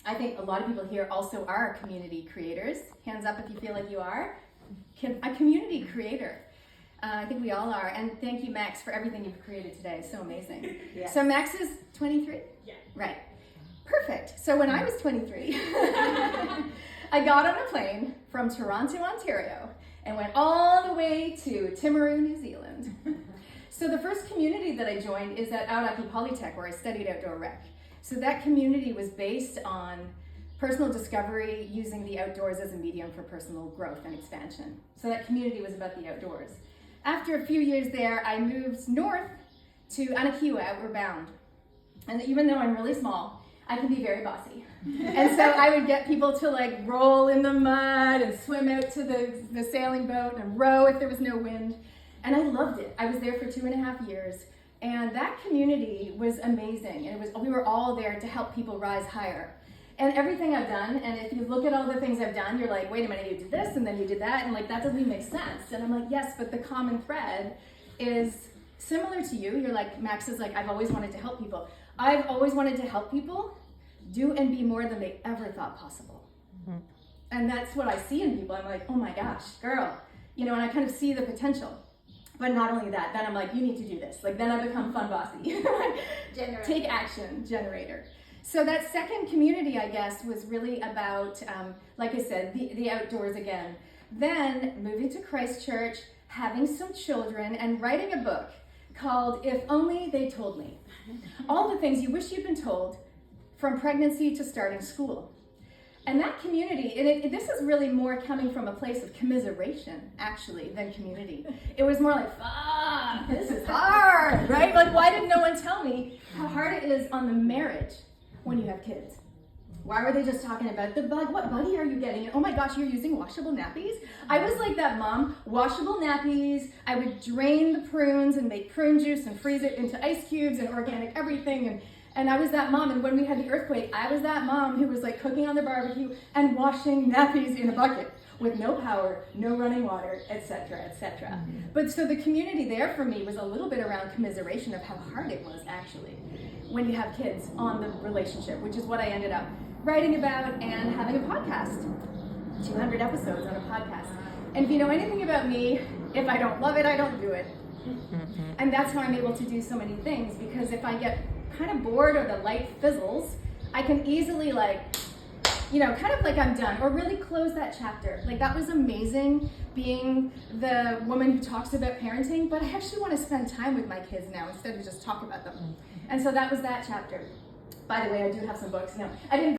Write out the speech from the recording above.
I think a lot of people here also are community creators. Hands up if you feel like you are a community creator. I think we all are. And thank you, Max, for everything you've created today. So amazing. Yes. So Max is 23? Yeah. Right. Perfect. So when I was 23, I got on a plane from Toronto, Ontario, and went all the way to Timaru, New Zealand. So the first community that I joined is at Aotearoa Polytech, where I studied outdoor rec. So that community was based on personal discovery using the outdoors as a medium for personal growth and expansion. So that community was about the outdoors. After a few years there, I moved north to Anakiwa, Outward Bound. And even though I'm really small, I can be very bossy. And so I would get people to like roll in the mud and swim out to the sailing boat and row if there was no wind. And I loved it. I was there for 2.5 years. And that community was amazing. And we were all there to help people rise higher. And everything I've done, and if you look at all the things I've done, you're like, wait a minute, you did this and then you did that, and like that doesn't even make sense. And I'm like, yes, but the common thread is similar to you. You're like, Max is like, I've always wanted to help people. I've always wanted to help people do and be more than they ever thought possible. Mm-hmm. And that's what I see in people. I'm like, oh my gosh, girl, and I kind of see the potential. But not only that, then I'm like, you need to do this. Like then I become fun bossy. Take action, generator. So that second community, I guess, was really about, like I said, the outdoors again. Then moving to Christchurch, having some children, and writing a book called If Only They Told Me. All the things you wish you'd been told from pregnancy to starting school. And that community, this is really more coming from a place of commiseration, actually, than community. It was more like, this is hard, right? Like, why did no one tell me how hard it is on the marriage when you have kids? Why were they just talking about the bug? What buggy are you getting? Oh my gosh, you're using washable nappies? I was like that mom, washable nappies. I would drain the prunes and make prune juice and freeze it into ice cubes and organic everything. And I was that mom, and when we had the earthquake, I was that mom who was like cooking on the barbecue and washing nappies in a bucket with no power, no running water, etc., etc. Mm-hmm. But so the community there for me was a little bit around commiseration of how hard it was actually when you have kids on the relationship, which is what I ended up writing about and having a podcast. 200 episodes on a podcast. And if you know anything about me, if I don't love it, I don't do it. Mm-hmm. And that's how I'm able to do so many things, because if I get kind of bored or the light fizzles, I can easily kind of like I'm done, or really close that chapter. Like that was amazing being the woman who talks about parenting, but I actually want to spend time with my kids now instead of just talk about them. And so that was that chapter. By the way, I do have some books. No, I didn't